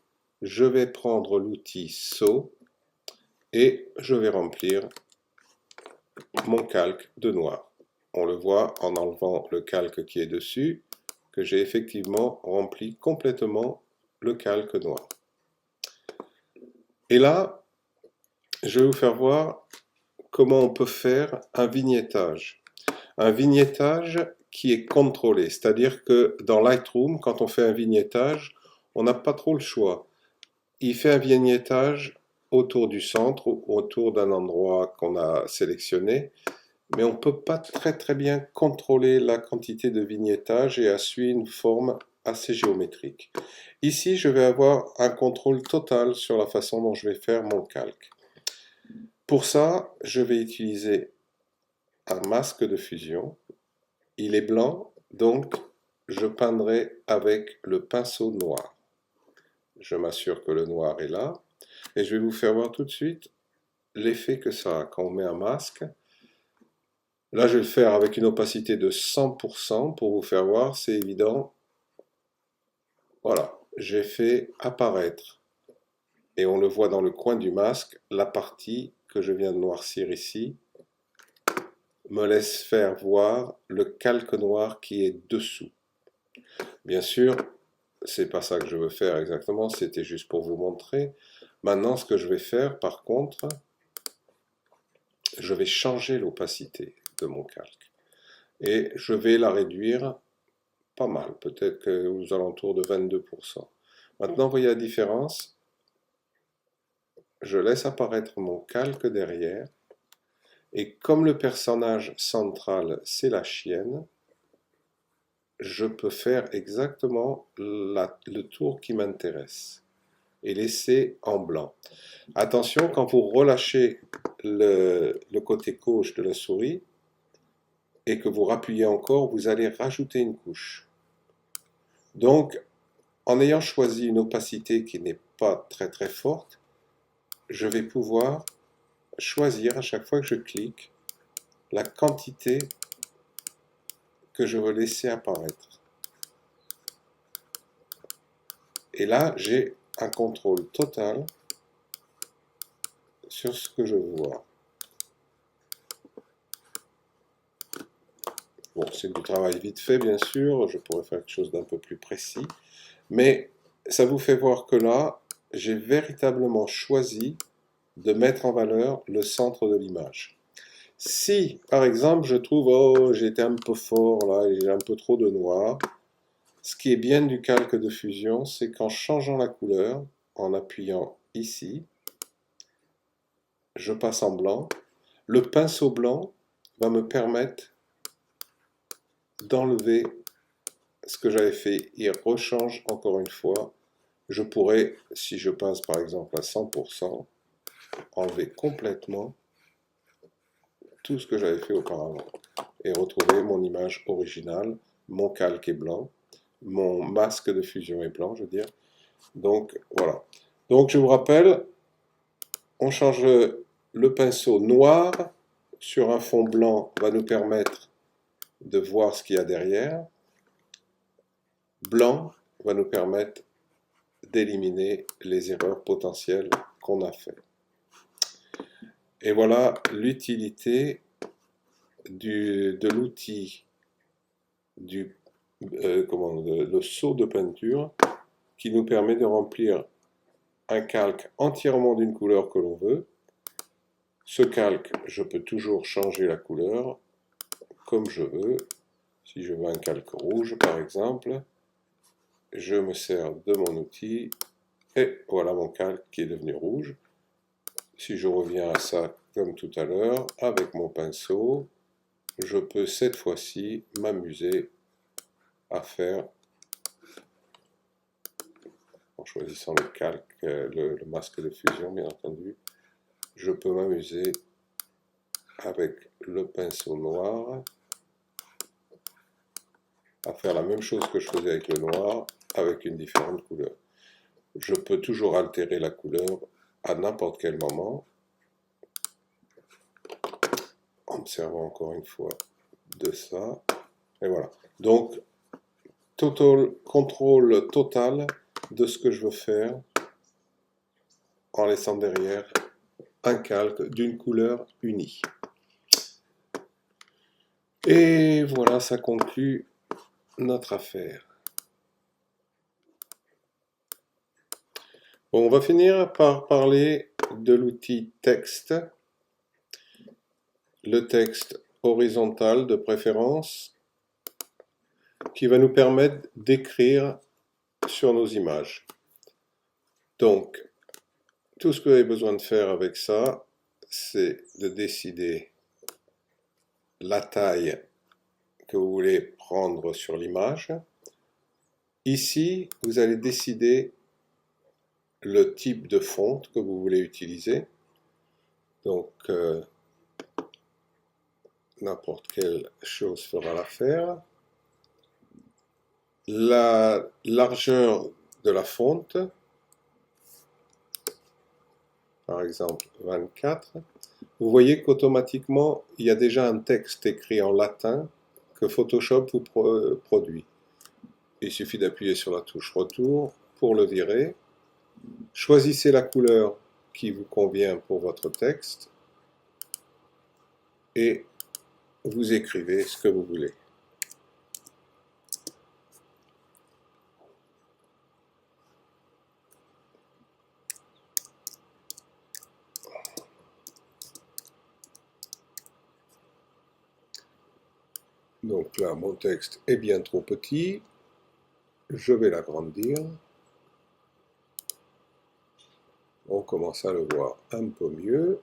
je vais prendre l'outil Saut et je vais remplir mon calque de noir. On le voit en enlevant le calque qui est dessus, que j'ai effectivement rempli complètement le calque noir. Et là, je vais vous faire voir comment on peut faire un vignettage. Un vignettage qui est contrôlé, c'est-à-dire que dans Lightroom, quand on fait un vignettage, on n'a pas trop le choix. Il fait un vignettage autour du centre, autour d'un endroit qu'on a sélectionné, mais on ne peut pas très bien contrôler la quantité de vignettage et elle suit une forme assez géométrique. Ici, je vais avoir un contrôle total sur la façon dont je vais faire mon calque. Pour ça, je vais utiliser un masque de fusion. Il est blanc, donc je peindrai avec le pinceau noir. Je m'assure que le noir est là. Et je vais vous faire voir tout de suite l'effet que ça a quand on met un masque. Là, je vais le faire avec une opacité de 100% pour vous faire voir, c'est évident. Voilà, j'ai fait apparaître, et on le voit dans le coin du masque, la partie que je viens de noircir ici me laisse faire voir le calque noir qui est dessous. Bien sûr, c'est pas ça que je veux faire exactement, c'était juste pour vous montrer. Maintenant, ce que je vais faire, par contre, je vais changer l'opacité de mon calque. Et je vais la réduire pas mal, peut-être aux alentours de 22%. Maintenant, vous voyez la différence. Je laisse apparaître mon calque derrière. Et comme le personnage central, c'est la chienne, je peux faire exactement le tour qui m'intéresse et laisser en blanc. Attention, quand vous relâchez le côté gauche de la souris et que vous rappuyez encore, vous allez rajouter une couche. Donc, en ayant choisi une opacité qui n'est pas très forte, je vais pouvoir choisir à chaque fois que je clique la quantité que je veux laisser apparaître. Et là, j'ai un contrôle total sur ce que je vois. Bon, c'est du travail vite fait, bien sûr, je pourrais faire quelque chose d'un peu plus précis, mais ça vous fait voir que là, j'ai véritablement choisi de mettre en valeur le centre de l'image. Si, par exemple, je trouve, oh, j'ai été un peu fort, là, j'ai un peu trop de noir, ce qui est bien du calque de fusion, c'est qu'en changeant la couleur, en appuyant ici, je passe en blanc. Le pinceau blanc va me permettre d'enlever ce que j'avais fait. Il rechange encore une fois. Je pourrais, si je passe par exemple à 100%, enlever complètement tout ce que j'avais fait auparavant et retrouver mon image originale. Mon calque est blanc, mon masque de fusion est blanc, je veux dire. Donc voilà. Donc je vous rappelle, on change le pinceau noir sur un fond blanc, va nous permettre de voir ce qu'il y a derrière. Blanc va nous permettre d'éliminer les erreurs potentielles qu'on a fait. Et voilà l'utilité de l'outil le seau de peinture qui nous permet de remplir un calque entièrement d'une couleur que l'on veut. Ce calque, je peux toujours changer la couleur comme je veux. Si je veux un calque rouge par exemple, je me sers de mon outil et voilà mon calque qui est devenu rouge. Si je reviens à ça comme tout à l'heure, avec mon pinceau, je peux cette fois-ci m'amuser à faire, en choisissant le calque, le masque de fusion bien entendu, je peux m'amuser avec le pinceau noir à faire la même chose que je faisais avec le noir, avec une différente couleur. Je peux toujours altérer la couleur à n'importe quel moment, en me servant encore une fois de ça. Et voilà. Donc, contrôle total de ce que je veux faire en laissant derrière un calque d'une couleur unie. Et voilà, ça conclut notre affaire. Bon, on va finir par parler de l'outil texte. Le texte horizontal de préférence, qui va nous permettre d'écrire sur nos images. Donc, tout ce que vous avez besoin de faire avec ça, c'est de décider la taille que vous voulez prendre sur l'image. Ici, vous allez décider le type de fonte que vous voulez utiliser. Donc, n'importe quelle chose fera l'affaire. La largeur de la fonte, par exemple 24, vous voyez qu'automatiquement, il y a déjà un texte écrit en latin que Photoshop vous produit. Il suffit d'appuyer sur la touche Retour pour le virer. Choisissez la couleur qui vous convient pour votre texte et vous écrivez ce que vous voulez. Donc là, mon texte est bien trop petit. Je vais l'agrandir. On commence à le voir un peu mieux.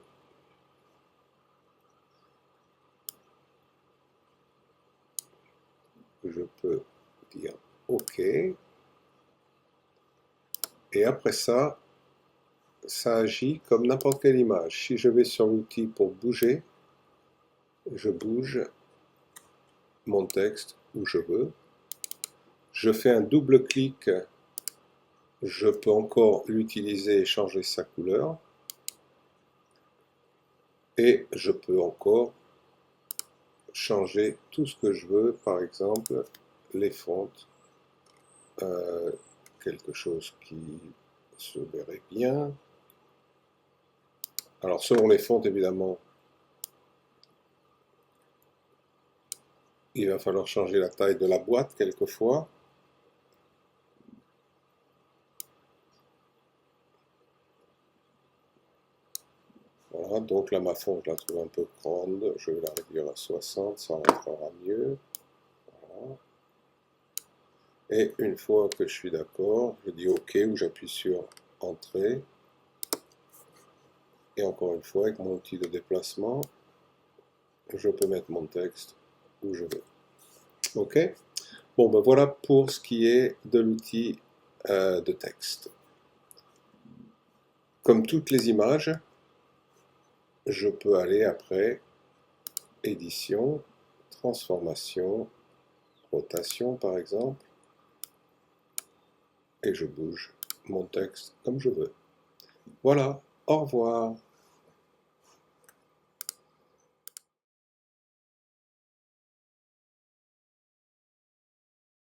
Je peux dire OK. Et après ça, ça agit comme n'importe quelle image. Si je vais sur l'outil pour bouger, je bouge mon texte où je veux. Je fais un double clic, je peux encore l'utiliser et changer sa couleur. Et je peux encore changer tout ce que je veux, par exemple les fontes, quelque chose qui se verrait bien. Alors selon les fontes, évidemment, il va falloir changer la taille de la boîte quelquefois. Voilà, donc là ma fonte, je la trouve un peu grande, je vais la réduire à 60, ça rentrera mieux. Voilà. Et une fois que je suis d'accord, je dis OK ou j'appuie sur Entrée. Et encore une fois, avec mon outil de déplacement, je peux mettre mon texte où je veux. OK? Bon, ben voilà pour ce qui est de l'outil de texte. Comme toutes les images, je peux aller après édition, transformation, rotation par exemple, et je bouge mon texte comme je veux. Voilà, au revoir.